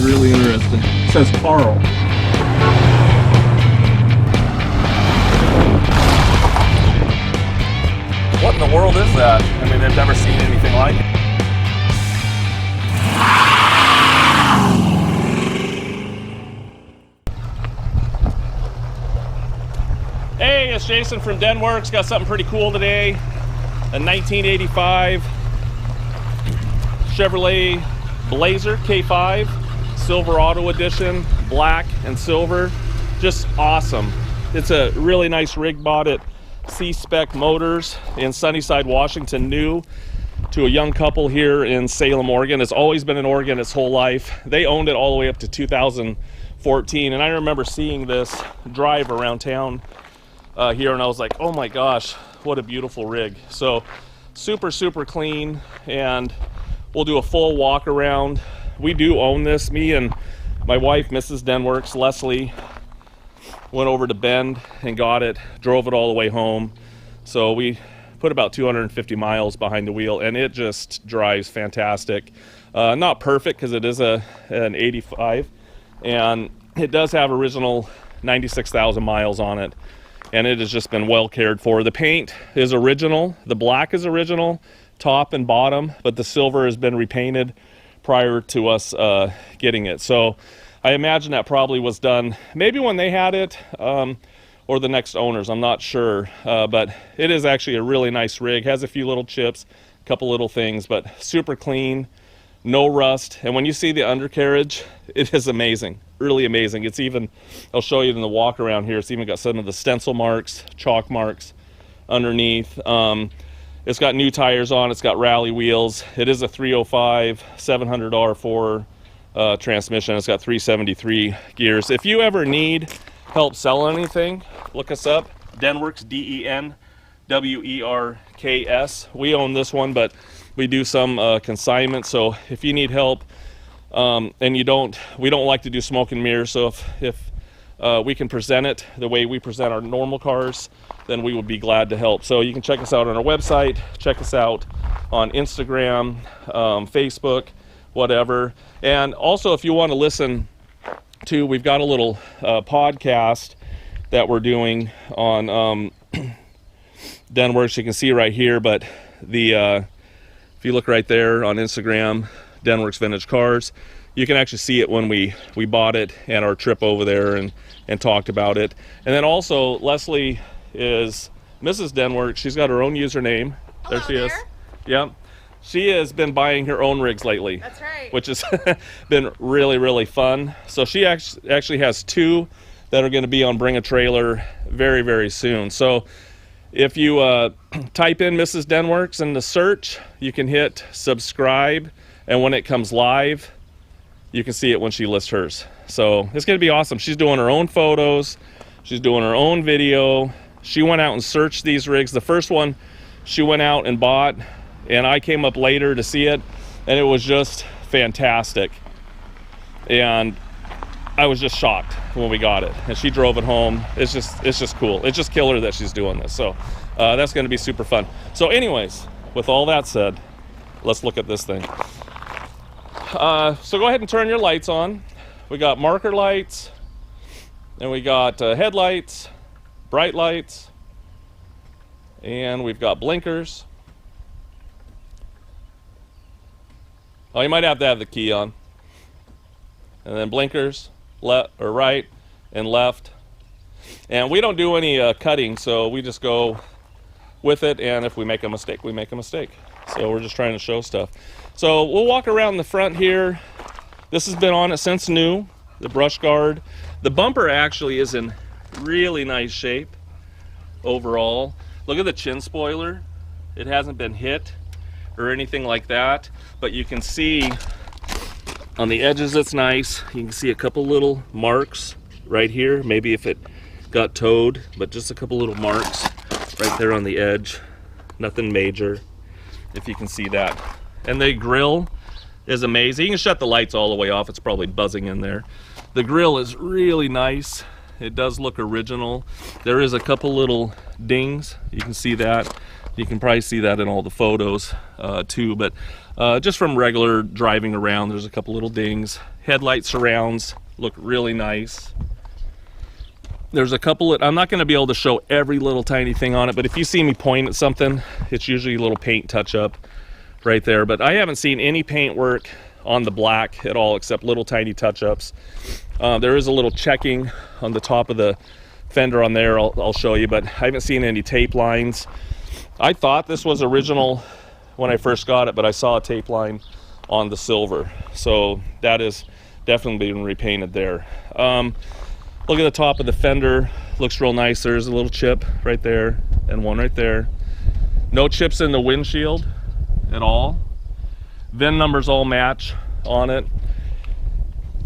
really interesting. It says Carl. What in the world is that? I mean, they've never seen anything like it. Hey, it's Jason from Denwerks. Got something pretty cool today. A 1985 Chevrolet Blazer K5 Silverado edition, black and silver. Just awesome. It's a really nice rig. Bought at C-Spec Motors in Sunnyside, Washington, new to a young couple here in Salem, Oregon. It's always been in Oregon its whole life. They owned it all the way up to 2014, and I remember seeing this drive around town here, and I was like, oh my gosh, what a beautiful rig. So super clean, and we'll do a full walk around. We do own this. Me and my wife, Mrs. Denwerks, Leslie, went over to Bend and got it, drove it all the way home. So we put about 250 miles behind the wheel, and it just drives fantastic. Not perfect because it is an 85, and it does have original 96,000 miles on it, and it has just been well cared for. The paint is original, the black is original, top and bottom, but the silver has been repainted prior to us getting it. So I imagine that probably was done maybe when they had it, or the next owners, I'm not sure. But it is actually a really nice rig. Has a few little chips, a couple little things, but super clean, no rust. And when you see the undercarriage, it is amazing, really amazing. It's even, I'll show you in the walk around here, it's even got some of the stencil marks, chalk marks underneath. It's got new tires on, it's got rally wheels. It is a 305 700 R4 transmission. It's got 373 gears. If you ever need help selling anything, look us up. Denwerks, DENWERKS. We own this one, but we do some consignment. So if you need help, and we don't like to do smoke and mirrors. So if we can present it the way we present our normal cars, then we would be glad to help. So you can check us out on our website, check us out on Instagram, Facebook, whatever. And also, if you want to listen to, we've got a little podcast that we're doing on Denwerks. You can see right here, but if you look right there on Instagram, Denwerks Vintage Cars, you can actually see it when we bought it and our trip over there and talked about it. And then also, Leslie is Mrs. Denwerks. She's got her own username. Hello, there she is. there. Yep. She has been buying her own rigs lately. That's right. Which has been really fun. So she actually has two that are going to be on Bring a Trailer very soon. So if you type in Mrs. Denwerks in the search, you can hit subscribe, and when it comes live, you can see it when she lists hers. So it's going to be awesome. She's doing her own photos. She's doing her own video. She went out and searched these rigs. The first one she went out and bought, and I came up later to see it, and it was just fantastic. And I was just shocked when we got it, and she drove it home. It's just cool. It's just killer that she's doing this. So that's going to be super fun. So anyways, with all that said, let's look at this thing. So go ahead and turn your lights on. We got marker lights, and we got headlights, bright lights, and we've got blinkers. Oh, you might have to have the key on. And then blinkers, left or right and left. And we don't do any cutting, so we just go with it, and if we make a mistake, we make a mistake. So we're just trying to show stuff. So we'll walk around the front here. This has been on it since new, the brush guard. The bumper actually is in really nice shape overall. Look at the chin spoiler. It hasn't been hit or anything like that, but you can see on the edges it's nice. You can see a couple little marks right here, maybe if it got towed, but just a couple little marks right there on the edge. Nothing major, if you can see that. And the grill is amazing. You can shut the lights all the way off. It's probably buzzing in there. The grill is really nice. It does look original. There is a couple little dings. You can see that. You can probably see that in all the photos too, but just from regular driving around, there's a couple little dings. Headlight surrounds look really nice. There's a couple I'm not going to be able to show every little tiny thing on it, but if you see me point at something, it's usually a little paint touch up right there. But I haven't seen any paint work on the black at all except little tiny touch ups. There is a little checking on the top of the fender on there, I'll show you, but I haven't seen any tape lines. I thought this was original when I first got it, but I saw a tape line on the silver, so that is definitely been repainted there. Look at the top of the fender, looks real nice. There's a little chip right there and one right there. No chips in the windshield at all. VIN numbers all match on it.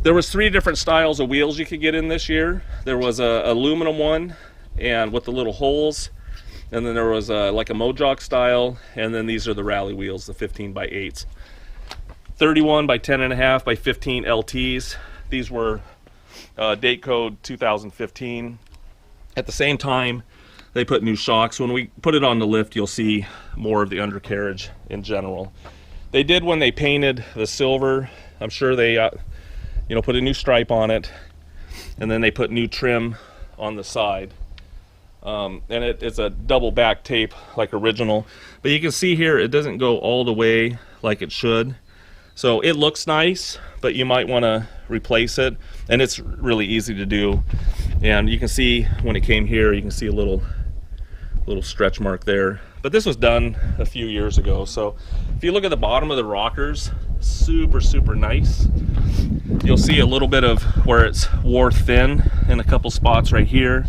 There was 3 different styles of wheels you could get in this year. There was a aluminum one and with the little holes, and then there was like a Mojock style, and then these are the rally wheels, the 15 by 8s. 31 by 10.5 by 15 LTs. These were date code 2015. At the same time, they put new shocks. When we put it on the lift, you'll see more of the undercarriage in general. They did when they painted the silver. I'm sure they put a new stripe on it, and then they put new trim on the side. And it's a double back tape like original, but you can see here it doesn't go all the way like it should. So it looks nice, but you might want to replace it, and it's really easy to do. And you can see when it came here, you can see a little stretch mark there, but this was done a few years ago. So if you look at the bottom of the rockers, super nice. You'll see a little bit of where it's wore thin in a couple spots right here,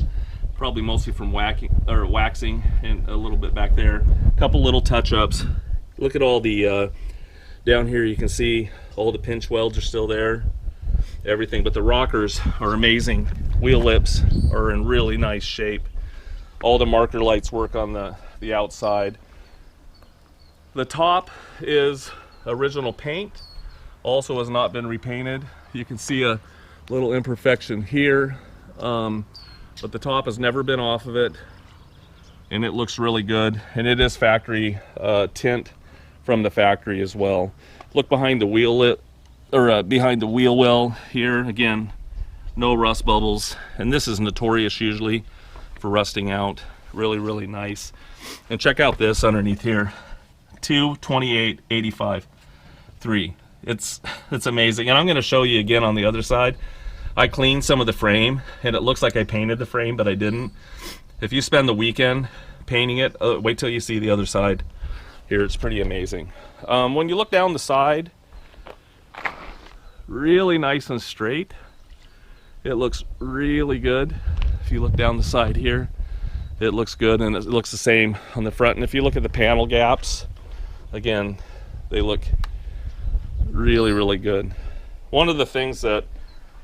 probably mostly from waxing, and a little bit back there. A couple little touch-ups. Look at all the down here, you can see all the pinch welds are still there, everything, but the rockers are amazing. Wheel lips are in really nice shape. All the marker lights work on the outside. The top is original paint, also has not been repainted. You can see a little imperfection here, but the top has never been off of it, and it looks really good. And it is factory tint from the factory as well. Look behind the wheel behind the wheel well here. Again, no rust bubbles, and this is notorious usually for rusting out. Really nice. And check out this underneath here, 22885 3. It's amazing. And I'm going to show you again on the other side. I cleaned some of the frame, and it looks like I painted the frame, but I didn't. If you spend the weekend painting it, wait till you see the other side. Here, it's pretty amazing. When you look down the side, really nice and straight. It looks really good. If you look down the side here, it looks good, and it looks the same on the front. And if you look at the panel gaps, again, they look really good. One of the things that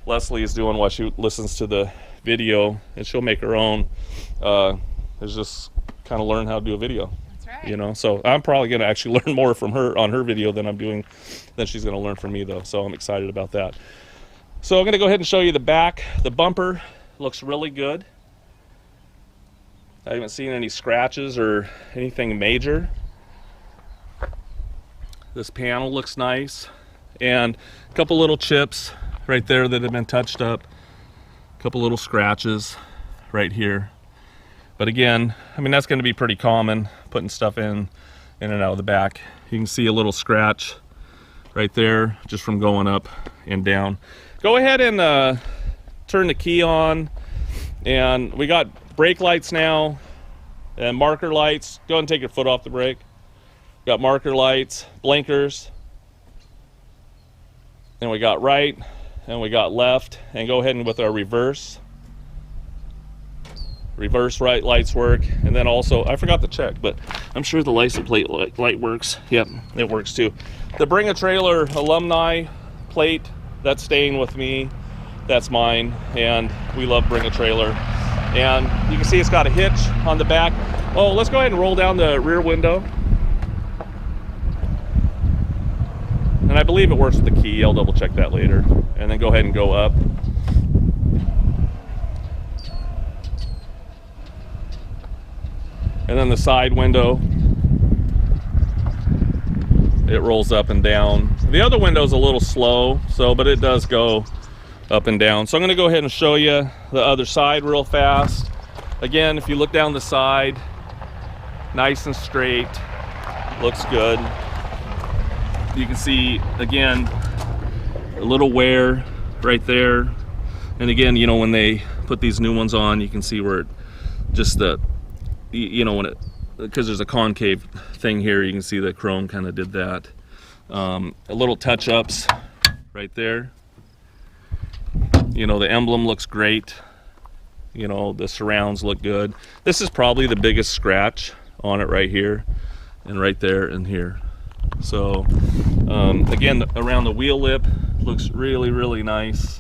Leslie is doing while she listens to the video, and she'll make her own, is just kind of learn how to do a video. You know, so I'm probably going to actually learn more from her on her video than she's going to learn from me, though. So I'm excited about that. So I'm going to go ahead and show you the back. The bumper looks really good. I haven't seen any scratches or anything major. This panel looks nice, and a couple little chips right there that have been touched up. A couple little scratches right here. But again, I mean, that's going to be pretty common, putting stuff in and out of the back. You can see a little scratch right there just from going up and down. Go ahead and turn the key on, and we got brake lights now and marker lights. Go ahead and take your foot off the brake. Got marker lights, blinkers, and we got right and we got left. And go ahead and with our reverse right lights work. And then also, I forgot to check, but I'm sure the license plate light works. Yep, it works too. The Bring a Trailer alumni plate, that's staying with me. That's mine, and we love Bring a Trailer. And you can see it's got a hitch on the back. Oh, let's go ahead and roll down the rear window. And I believe it works with the key. I'll double check that later. And then go ahead and go up. And then the side window it rolls up and down. The other window's a little slow, so but it does go up and down. So I'm gonna go ahead and show you the other side real fast. Again, if you look down the side, nice and straight, looks good. You can see, again, a little wear right there. And again, you know, when they put these new ones on, you can see where it just the, you know, when it, because there's a concave thing here, you can see the chrome kind of did that. A little touch-ups right there. You know, the emblem looks great. You know, the surrounds look good. This is probably the biggest scratch on it right here, and right there and here. So, again, around the wheel lip, looks really, really nice.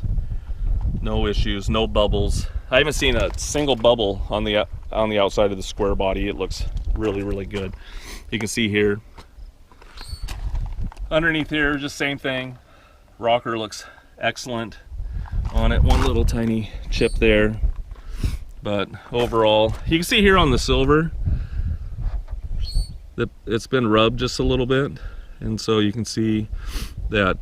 No issues, no bubbles. I haven't seen a single bubble on the outside of the Squarebody. It looks really, really good. You can see here. Underneath here, just same thing. Rocker looks excellent on it. One little tiny chip there. But overall, you can see here on the silver that it's been rubbed just a little bit. And so you can see that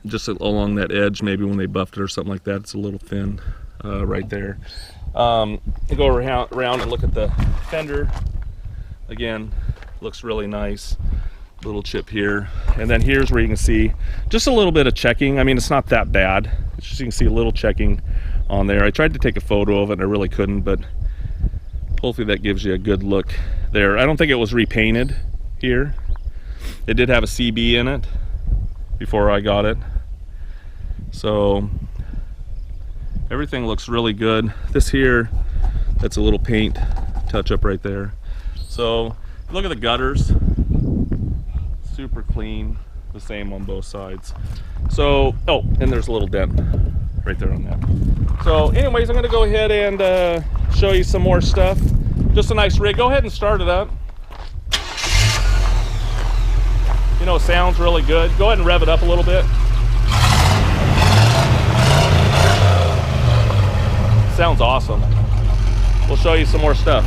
just along that edge, maybe when they buffed it or something like that, it's a little thin right there. Go around and look at the fender. Again, looks really nice. Little chip here. And then here's where you can see just a little bit of checking. I mean, it's not that bad. It's just, you can see a little checking on there. I tried to take a photo of it and I really couldn't, but hopefully that gives you a good look there. I don't think it was repainted here. It did have a CB in it before I got it. So everything looks really good. This here, that's a little paint touch up right there. So look at the gutters, super clean, the same on both sides. So, oh, and there's a little dent right there on that. So anyways, I'm gonna go ahead and show you some more stuff. Just a nice rig. Go ahead and start it up. You know, it sounds really good. Go ahead and rev it up a little bit. Sounds awesome. We'll show you some more stuff.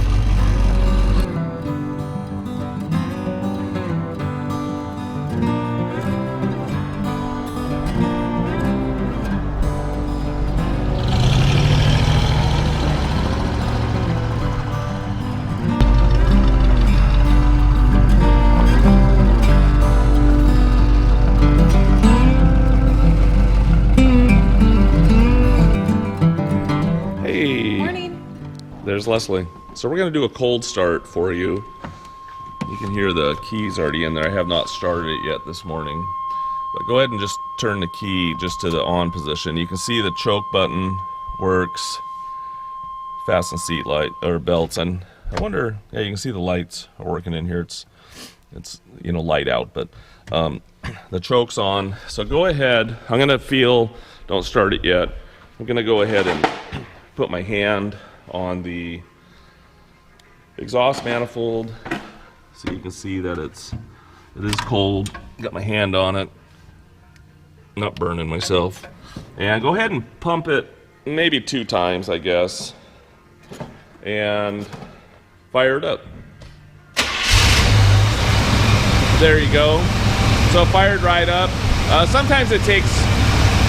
There's Leslie. So we're going to do a cold start for you. You can hear the keys already in there. I have not started it yet this morning. But go ahead and just turn the key just to the on position. You can see the choke button works. Fasten seat light or belts. And I wonder, yeah, you can see the lights are working in here. It's you know, light out, but the choke's on. So go ahead. I'm going to feel, don't start it yet. I'm going to go ahead and put my hand on the exhaust manifold so you can see that it is cold. Got my hand on it, not burning myself. And go ahead and pump it maybe 2 times, I guess, and fire it up. There you go. So fired right up. Sometimes it takes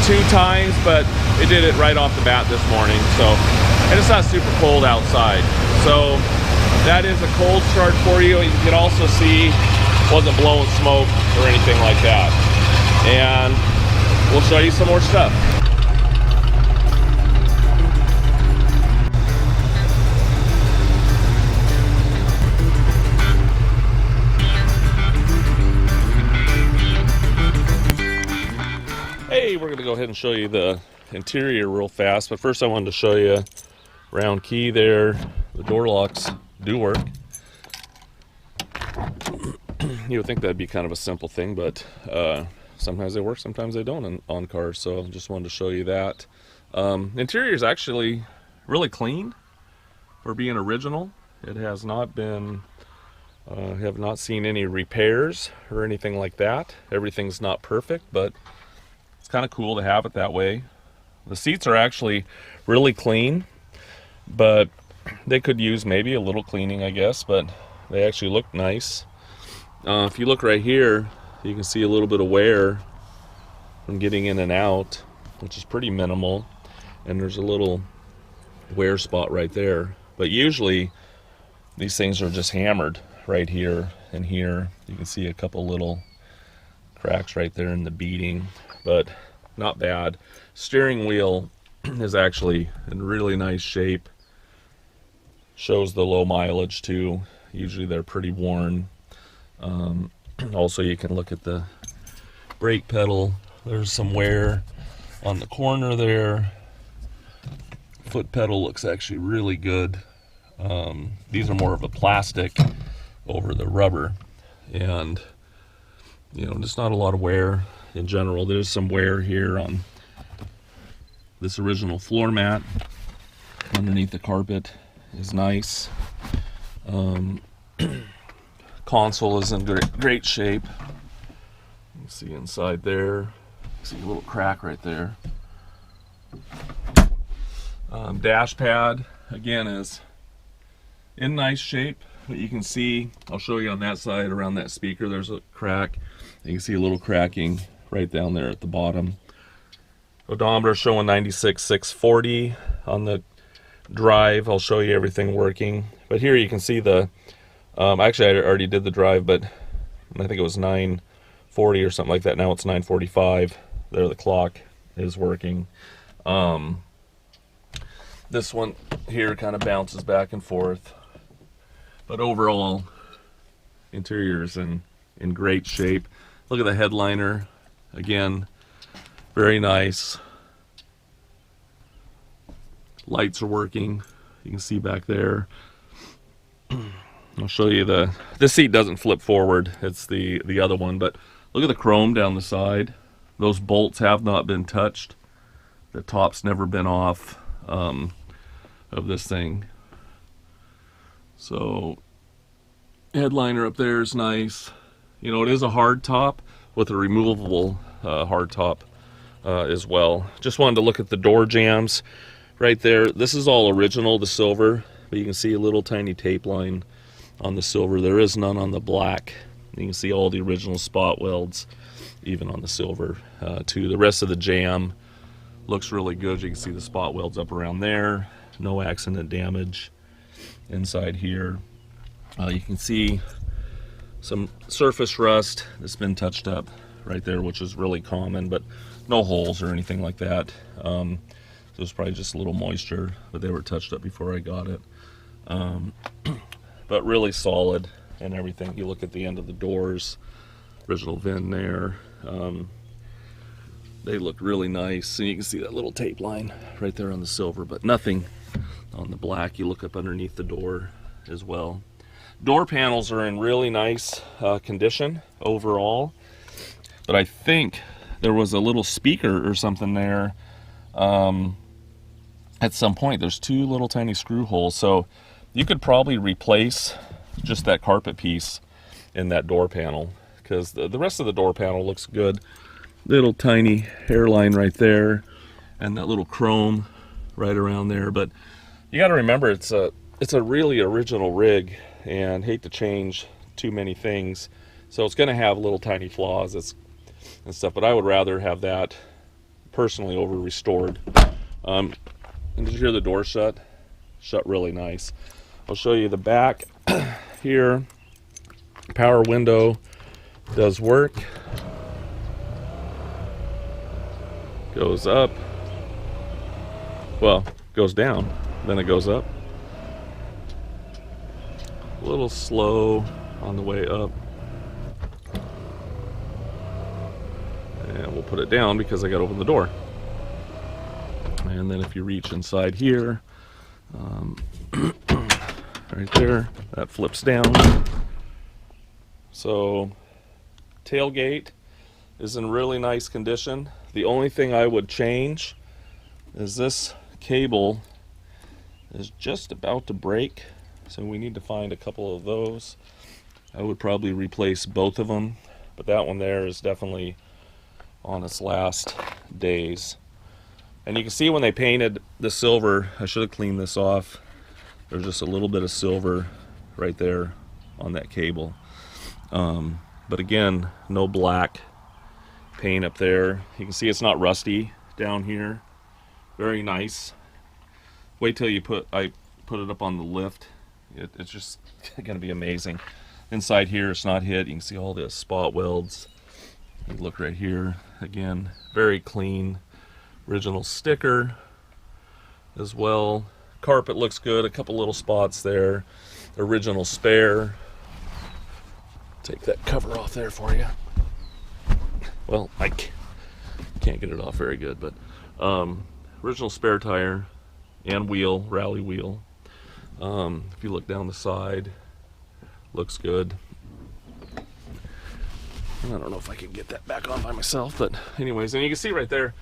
2 times, but it did it right off the bat this morning. So, and it's not super cold outside. So that is a cold start for you. You can also see it wasn't blowing smoke or anything like that. And we'll show you some more stuff. Hey, we're gonna go ahead and show you the interior real fast, but first I wanted to show you round key there. The door locks do work. You would think that'd be kind of a simple thing, but sometimes they work, sometimes they don't on cars. So just wanted to show you that. Interior is actually really clean for being original. It has not been, have not seen any repairs or anything like that. Everything's not perfect, but it's kind of cool to have it that way. The seats are actually really clean, but they could use maybe a little cleaning, I guess, but they actually look nice. If you look right here, You can see a little bit of wear from getting in and out, which is pretty minimal. And there's a little wear spot right there. But usually these things are just hammered right here and here. You can see a couple little cracks right there in the beading, but not bad. Steering wheel is actually in really nice shape. Shows the low mileage too. Usually they're pretty worn. Also, you can look at the brake pedal. There's some wear on the corner there. Foot pedal looks actually really good. These are more of a plastic over the rubber, and you know, just not a lot of wear in general. There's some wear here on this original floor mat. Underneath the carpet is nice. Console is in great shape. You can see inside there. See a little crack right there. Dash pad again is in nice shape, but you can see, I'll show you on that side around that speaker, there's a crack. You can see a little cracking right down there at the bottom. Odometer showing 96,640 on the drive. I'll show you everything working. But here you can see the, actually I already did the drive, but I think it was 9:40 or something like that. Now it's 9:45. There the clock is working. This one here kind of bounces back and forth. But overall, interior is in great shape. Look at the headliner. Again, very nice. Lights are working. You can see back there. I'll show you this seat doesn't flip forward. It's the other one, but look at the chrome down the side. Those bolts have not been touched. The top's never been off of this thing. So headliner up there is nice. You know, it is a hard top with a removable hard top as well. Just wanted to look at the door jambs right there. This is all original, the silver, but you can see a little tiny tape line on the silver. There is none on the black. You can see all the original spot welds even on the silver too. The rest of the jamb looks really good. You can see the spot welds up around there. No accident damage inside here. You can see some surface rust that's been touched up right there, which is really common, but no holes or anything like that. So it was probably just a little moisture, but they were touched up before I got it. But really solid and everything. You look at the end of the doors, original VIN there. They look really nice, and you can see that little tape line right there on the silver, but nothing on the black. You look up underneath the door as well. Door panels are in really nice condition overall, but I think there was a little speaker or something there at some point. There's two little tiny screw holes, so you could probably replace just that carpet piece in that door panel, because the rest of the door panel looks good. Little tiny hairline right there, and that little chrome right around there. But you got to remember, it's a really original rig, and hate to change too many things, so it's going to have little tiny flaws and stuff. But I would rather have that personally over restored. And did you hear the door shut? Shut really nice. I'll show you the back here. Power window does work. Goes up. Well, goes down, then it goes up. A little slow on the way up. And we'll put it down because I got to open the door. And then if you reach inside here, right there, that flips down. So tailgate is in really nice condition. The only thing I would change is this cable is just about to break, so we need to find a couple of those. I would probably replace both of them, but that one there is definitely on its last days. And you can see when they painted the silver, I should have cleaned this off. There's just a little bit of silver right there on that cable. but again, no black paint up there. You can see it's not rusty down here. Very nice. Wait till I put it up on the lift. It's just gonna be amazing. Inside here, it's not hit. You can see all the spot welds. You look right here. Again, very clean. Original sticker as well. Carpet looks good. A couple little spots there. Original spare. Take that cover off there for you. Well, I can't get it off very good, but original spare tire and wheel, rally wheel. If you look down the side, looks good. I don't know if I can get that back on by myself, but anyways, and you can see right there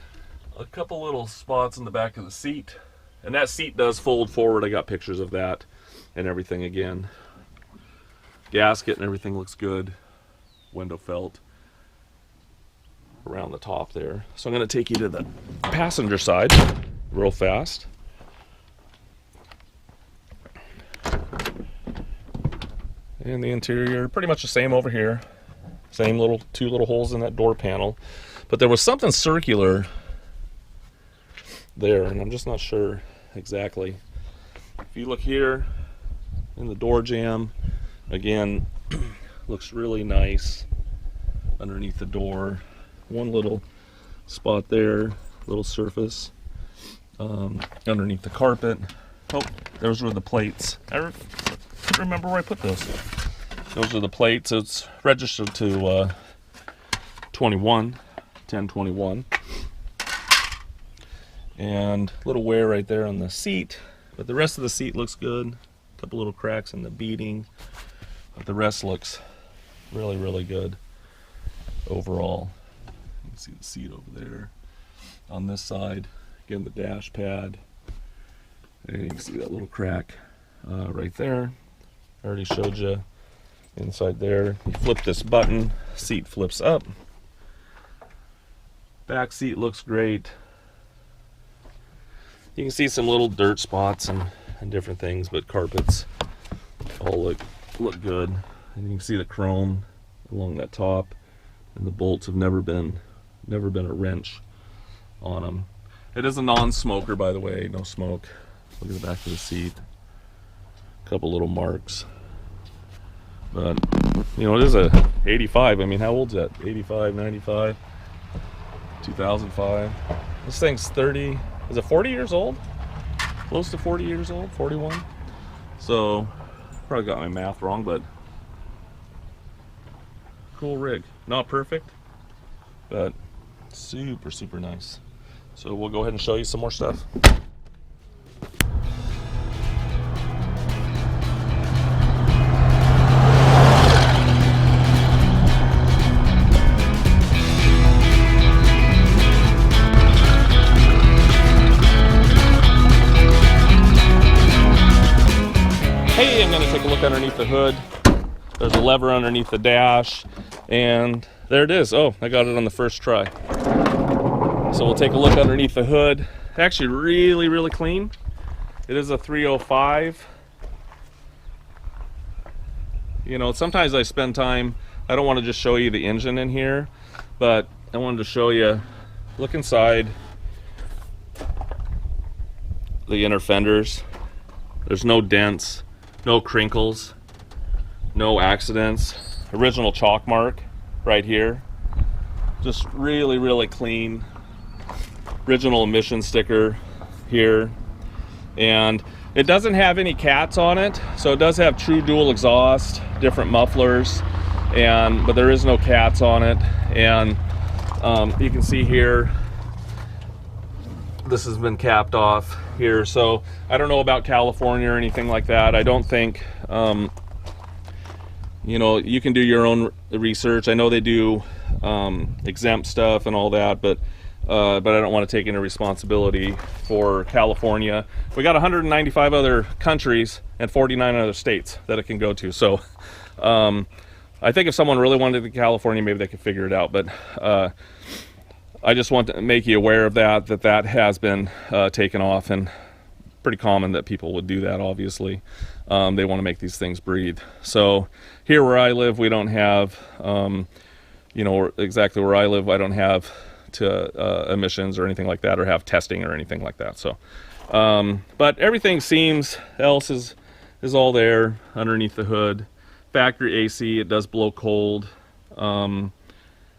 a couple little spots in the back of the seat, and that seat does fold forward. I got pictures of that and everything. Again, gasket and everything looks good. Window felt around the top there. So I'm going to take you to the passenger side real fast. And the interior, pretty much the same over here. Same two little holes in that door panel. But there was something circular there, and I'm just not sure exactly. If you look here in the door jamb, again, looks really nice underneath the door. One little spot there, little surface underneath the carpet. Oh, those were the plates. I remember where I put those. Those are the plates. It's registered to 1021. And a little wear right there on the seat, but the rest of the seat looks good. A couple little cracks in the beading, but the rest looks really, really good overall. You can see the seat over there. On this side, again, the dash pad. And you can see that little crack right there. I already showed you inside there. You flip this button, seat flips up. Back seat looks great. You can see some little dirt spots and different things, but carpets all look good. And you can see the chrome along that top, and the bolts have never been a wrench on them. It is a non-smoker, by the way, no smoke. Look at the back of the seat. A couple little marks. But, you know, it is a 85. I mean, how old's that? 85, 95, 2005. This thing's 30, is it 40 years old? Close to 40 years old, 41. So, probably got my math wrong, but cool rig. Not perfect, but super, super nice. So we'll go ahead and show you some more stuff. Hey, I'm going to take a look underneath the hood. There's a lever underneath the dash, and there it is. Oh, I got it on the first try. So we'll take a look underneath the hood. Actually really, really clean. It is a 305. You know, sometimes I spend time, I don't want to just show you the engine in here, but I wanted to show you, look inside the inner fenders. There's no dents, no crinkles, no accidents. Original chalk mark right here. Just really, really clean. Original emission sticker here. And it doesn't have any cats on it, so it does have true dual exhaust, different mufflers, but there is no cats on it. And you can see here, this has been capped off here. So I don't know about California or anything like that. I don't think, you know, you can do your own research. I know they do exempt stuff and all that, but I don't want to take any responsibility for California. We got 195 other countries and 49 other states that it can go to. So I think if someone really wanted to California, maybe they could figure it out. But I just want to make you aware of that has been taken off, and pretty common that people would do that, obviously. They want to make these things breathe. So here where I live, we don't have, you know, exactly where I live, I don't have emissions or anything like that, or have testing or anything like that. So, but everything seems else is all there underneath the hood. Factory AC, it does blow cold.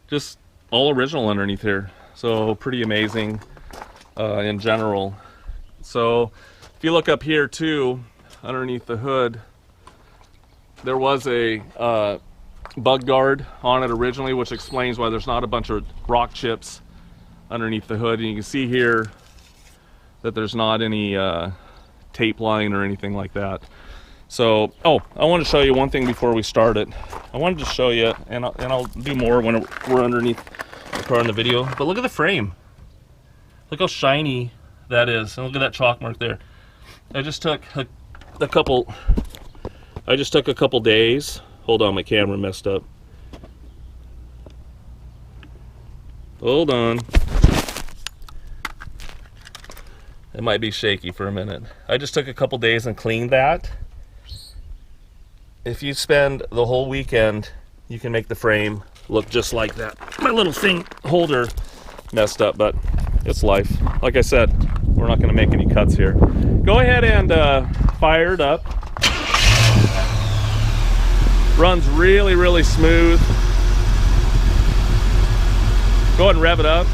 Just all original underneath here. So pretty amazing in general. So if you look up here too, underneath the hood, there was a bug guard on it originally, which explains why there's not a bunch of rock chips underneath the hood. And you can see here that there's not any tape line or anything like that. So, oh, I want to show you one thing before we start it. I wanted to show you, and I'll do more when we're underneath the car in the video, but look at the frame. Look how shiny that is, and look at that chalk mark there. I just took a couple days. Hold on, my camera messed up. Hold on. It might be shaky for a minute. I just took a couple days and cleaned that. If you spend the whole weekend, you can make the frame look just like that. My little thing holder messed up, but it's life. Like I said, we're not gonna make any cuts here. Go ahead and fire it up. Runs really, really smooth. Go ahead and rev it up.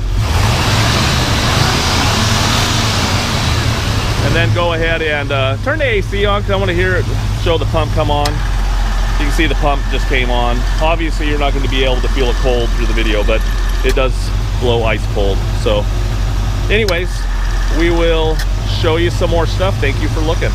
And then go ahead and turn the AC on, because I want to hear it, show the pump come on. You can see the pump just came on. Obviously you're not going to be able to feel it cold through the video, but it does blow ice cold. So anyways, we will show you some more stuff. Thank you for looking.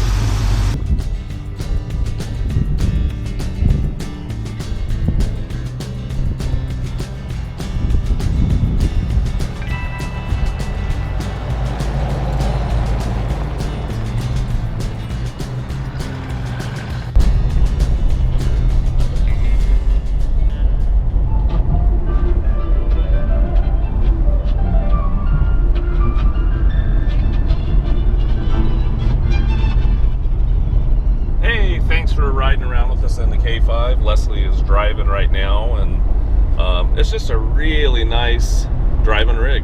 Leslie is driving right now, and it's just a really nice driving rig.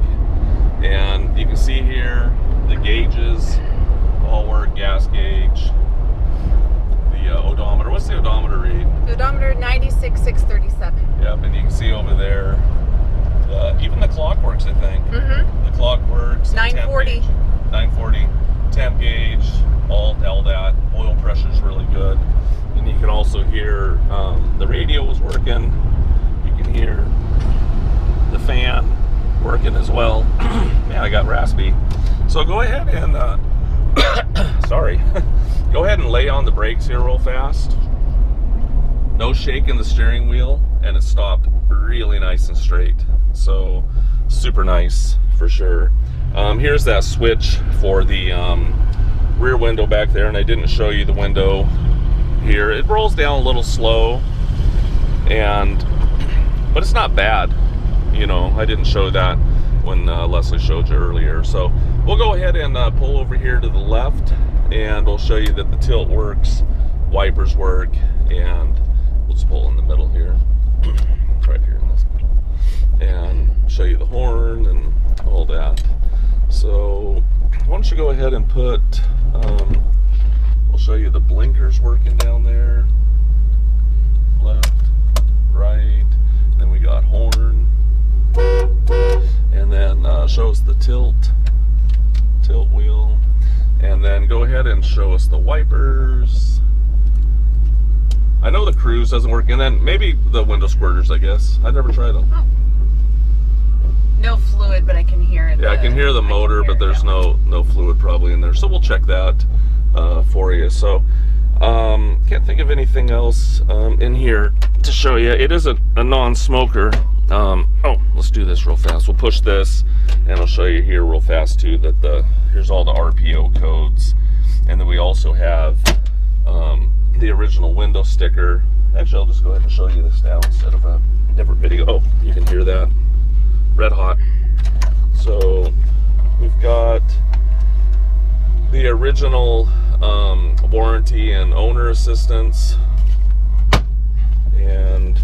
And you can see here the gauges all work. Gas gauge, the odometer. What's the odometer read? The odometer 96,637. Yep, and you can see over there even the clock works, I think. The clock works. 940. 940. Temp gauge, all that. Oil pressure is really good. And you can also hear the radio was working. You can hear the fan working as well. Man, I got raspy. So go ahead and sorry. Go ahead and lay on the brakes here real fast. No shake in the steering wheel, and it stopped really nice and straight. So super nice for sure. Here's that switch for the rear window back there, and I didn't show you the window here. It rolls down a little slow, but it's not bad. You know, I didn't show that when Leslie showed you earlier. So we'll go ahead and pull over here to the left, and we'll show you that the tilt works, wipers work, and we'll just pull in the middle here, right here in this middle, and show you the horn and all that. So why don't you go ahead and put we'll show you the blinkers working down there, left, right, then we got horn, and then show us the tilt wheel, and then go ahead and show us the wipers. I know the cruise doesn't work, and then maybe the window squirters, I guess. I never tried them. No fluid, but I can hear it. Yeah, I can hear the motor, but there's no fluid probably in there. So we'll check that for you. So can't think of anything else in here to show you. It is a non-smoker. Oh, let's do this real fast. We'll push this, and I'll show you here real fast too that here's all the RPO codes, and then we also have the original window sticker. Actually, I'll just go ahead and show you this now instead of a different video. Oh, you can hear that. Red hot. So we've got the original original warranty and owner assistance, and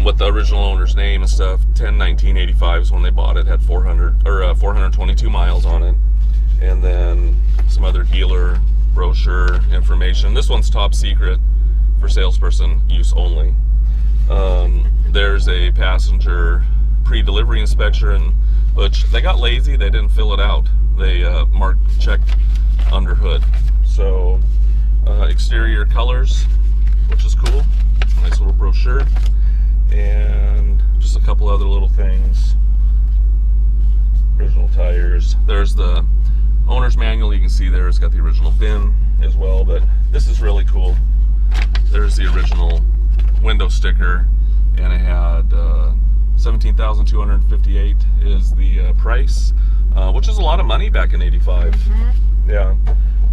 with the original owner's name and stuff. 10/19/85 is when they bought it. Had 422 miles on it, and then some other dealer brochure information. This one's top secret for salesperson use only. There's a passenger pre-delivery inspection, which they got lazy. They didn't fill it out. They checked under hood. So exterior colors, which is cool. Nice little brochure, and just a couple other little things. Original tires. There's the owner's manual. You can see there it's got the original VIN as well, but this is really cool. There's the original window sticker, and it had $17,258 is the price, which is a lot of money back in '85. Yeah.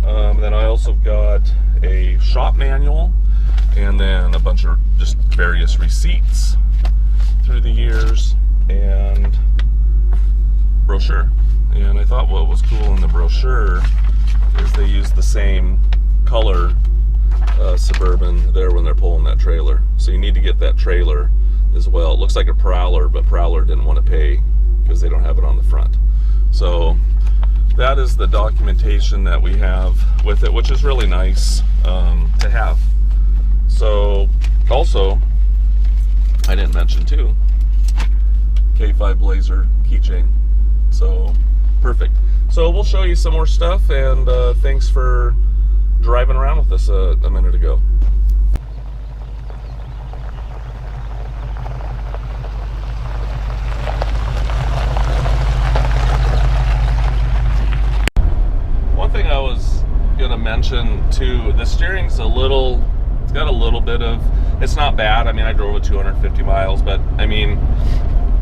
Then I also got a shop manual, and then a bunch of just various receipts through the years, and brochure. And I thought what was cool in the brochure is they used the same color Suburban there when they're pulling that trailer. So you need to get that trailer as well. It looks like a Prowler, but Prowler didn't want to pay because they don't have it on the front. So that is the documentation that we have with it, which is really nice to have. So also, I didn't mention too, K5 Blazer keychain. So perfect. So we'll show you some more stuff, and thanks for driving around with us a minute ago. One thing I was gonna mention too, the steering's it's got a little bit of, it's not bad. I mean, I drove it 250 miles, but I mean,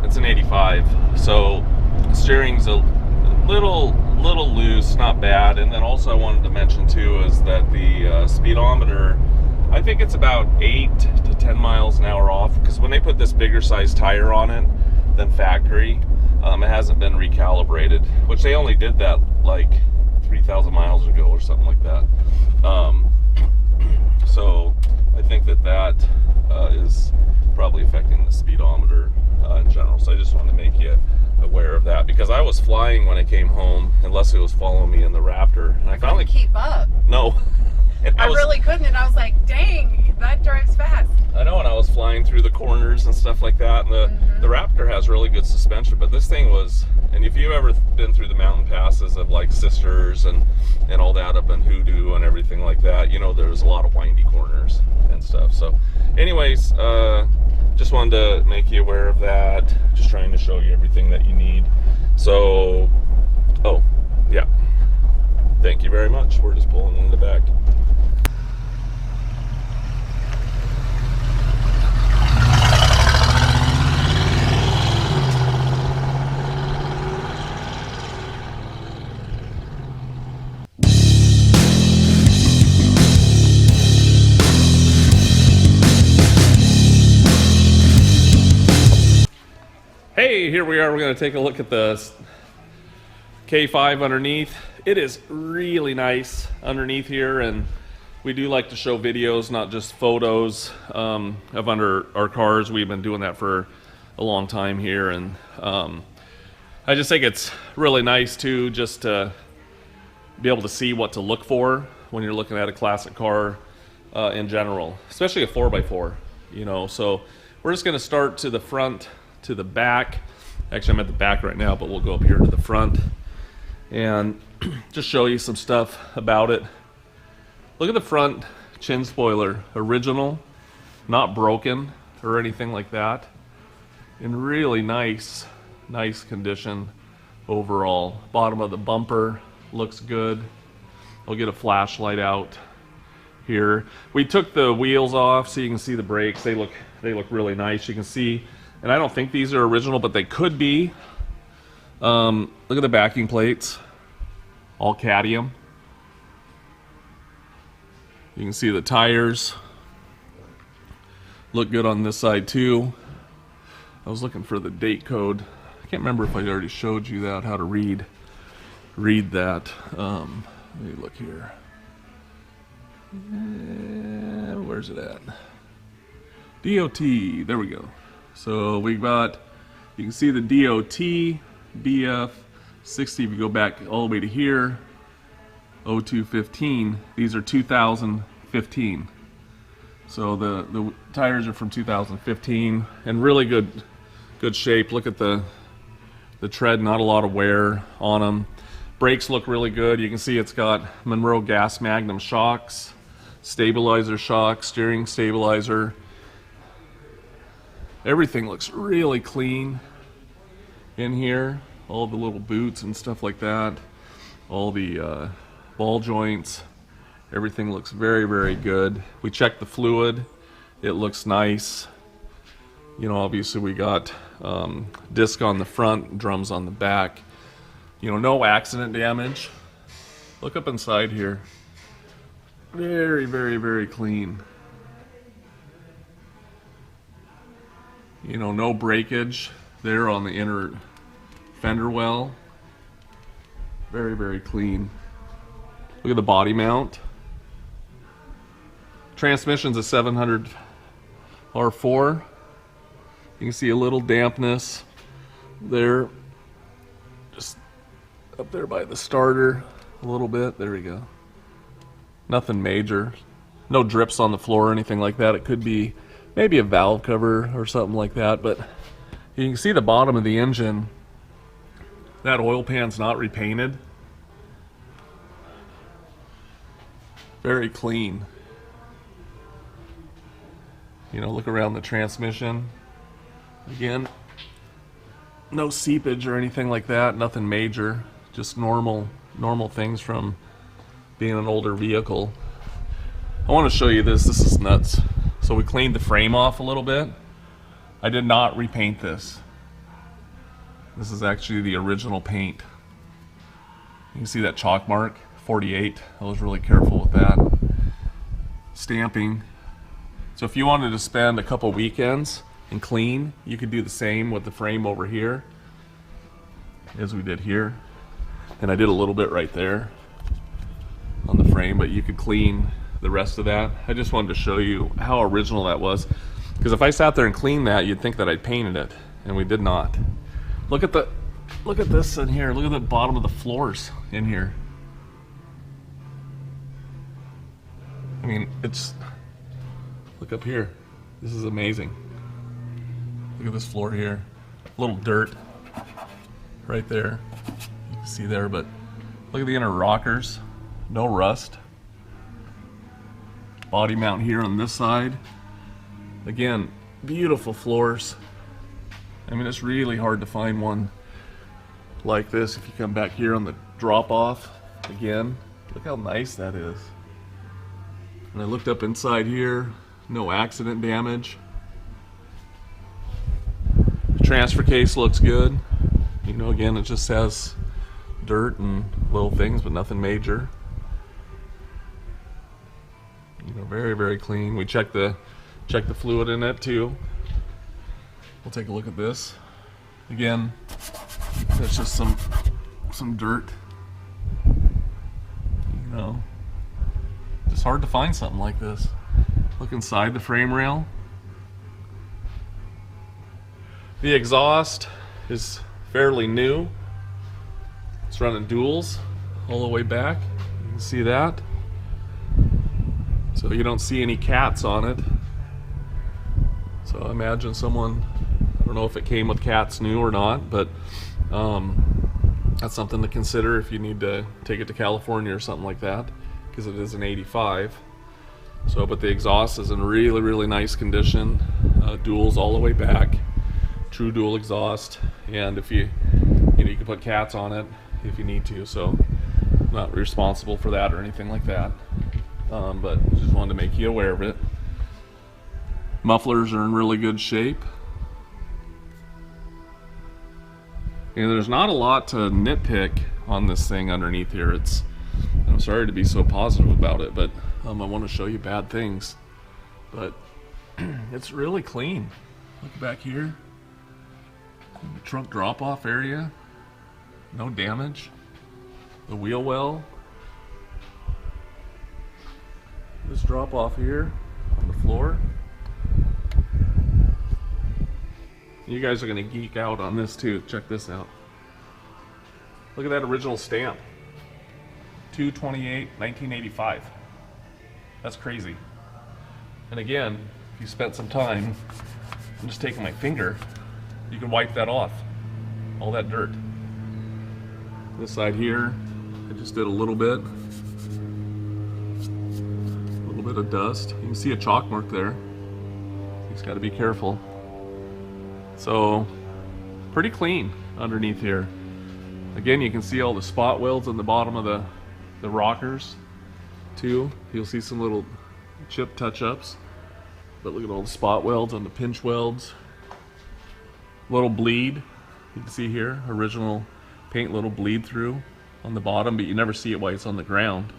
it's an 85, so steering's a little loose, not bad. And then also I wanted to mention too is that the speedometer, I think it's about 8 to 10 miles an hour off, because when they put this bigger size tire on it than factory, it hasn't been recalibrated, which they only did that like 3,000 miles ago or something like that. So I think that is probably affecting the speedometer in general. So I just wanted to make you aware of that, because I was flying when I came home, and Leslie was following me in the Raptor, and I finally keep up. No. I really couldn't, and I was like, dang, that drives fast. I know, and I was flying through the corners and stuff like that, and the Raptor has really good suspension, but this thing was, and if you've ever been through the mountain passes of like Sisters and all that up in Hoodoo and everything like that, you know, there's a lot of windy corners and stuff. So anyways, just wanted to make you aware of that. Just trying to show you everything that you need. So, oh, yeah. Thank you very much. We're just pulling in the back. Hey, here we are. We're going to take a look at the K5 underneath. It is really nice underneath here, and we do like to show videos, not just photos of under our cars. We've been doing that for a long time here, and I just think it's really nice too, just to be able to see what to look for when you're looking at a classic car in general, especially a 4x4, you know. So we're just going to start to the front, to the back. Actually, I'm at the back right now, but we'll go up here to the front and just show you some stuff about it. Look at the front chin spoiler, original, not broken or anything like that, in really nice condition overall. Bottom of the bumper looks good. I'll get a flashlight out here. We took the wheels off so you can see the brakes. They look really nice. You can see, and I don't think these are original, but they could be. Look at the backing plates, all cadmium. You can see the tires look good on this side too. I was looking for the date code. I can't remember if I already showed you that, how to read that. Let me look here. Where's it at? DOT, there we go. So we got, you can see the DOT, BF 60, if you go back all the way to here, 0215, these are 2015. So the tires are from 2015 and really good shape. Look at the tread, not a lot of wear on them. Brakes look really good. You can see it's got Monroe Gas Magnum shocks, stabilizer shocks, steering stabilizer. Everything looks really clean in here. All the little boots and stuff like that. All the ball joints. Everything looks very, very good. We checked the fluid. It looks nice. You know, obviously we got disc on the front, drums on the back. You know, no accident damage. Look up inside here. Very, very, very clean. You know, no breakage there on the inner fender well. Very, very clean. Look at the body mount. Transmission's a 700 R4. You can see a little dampness there. Just up there by the starter a little bit. There we go. Nothing major. No drips on the floor or anything like that. It could be maybe a valve cover or something like that, but you can see the bottom of the engine. That oil pan's not repainted. Very clean. You know, look around the transmission. Again, no seepage or anything like that, nothing major. Just normal things from being an older vehicle. I want to show you this. This is nuts. So we cleaned the frame off a little bit. I did not repaint this. This is actually the original paint. You can see that chalk mark, 48. I was really careful with that. Stamping. So if you wanted to spend a couple weekends and clean, you could do the same with the frame over here as we did here. And I did a little bit right there on the frame, but you could clean the rest of that. I just wanted to show you how original that was, because if I sat there and cleaned that, you'd think that I'd painted it, and we did not. Look at this in here. Look at the bottom of the floors in here. I mean, it's, look up here. This is amazing. Look at this floor here. A little dirt right there. You can see there, but look at the inner rockers. No rust. Body mount here on this side. Again, beautiful floors. I mean, it's really hard to find one like this. If you come back here on the drop off, again, look how nice that is. And I looked up inside here, no accident damage. The transfer case looks good. You know, again, it just has dirt and little things, but nothing major. You know, very, very clean. We checked the fluid in it too. We'll take a look at this. Again, that's just some dirt. You know, it's hard to find something like this. Look inside the frame rail. The exhaust is fairly new. It's running duals all the way back. You can see that. So you don't see any cats on it. So I imagine someone, I don't know if it came with cats new or not, but that's something to consider if you need to take it to California or something like that, because it is an 85. So, but the exhaust is in really, really nice condition. Duals all the way back. True dual exhaust. And if you can put cats on it if you need to. So, I'm not responsible for that or anything like that. But just wanted to make you aware of it. Mufflers are in really good shape. And there's not a lot to nitpick on this thing underneath here. I'm sorry to be so positive about it, but I want to show you bad things. But it's really clean. Look back here. The trunk drop-off area. No damage. The wheel well. This drop off here on the floor. You guys are gonna geek out on this too. Check this out. Look at that original stamp. 2/28/1985. That's crazy. And again, if you spent some time, I'm just taking my finger, you can wipe that off. All that dirt. This side here, I just did a little bit of dust. You can see a chalk mark there. You just got to be careful. So, pretty clean underneath here. Again, you can see all the spot welds on the bottom of the rockers too. You'll see some little chip touch-ups. But look at all the spot welds on the pinch welds. Little bleed. You can see here, original paint, little bleed through on the bottom, but you never see it while it's on the ground.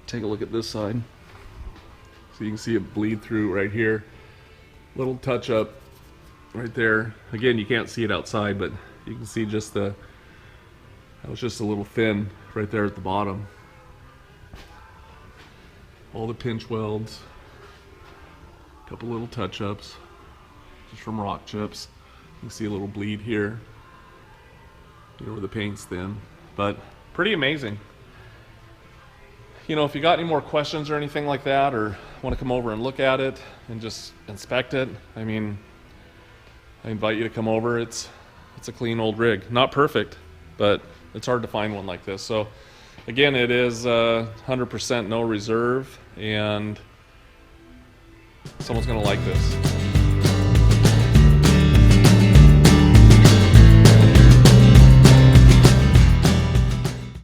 Take a look at this side. So you can see it bleed through right here. Little touch up right there. Again, you can't see it outside, but you can see just that was just a little thin right there at the bottom. All the pinch welds. A couple little touch ups just from rock chips. You can see a little bleed here. You know where the paint's thin, but pretty amazing. You know, if you got any more questions or anything like that, or want to come over and look at it and just inspect it, I mean, I invite you to come over. It's a clean old rig. Not perfect, but it's hard to find one like this. So again, it is 100% no reserve, and someone's gonna like this.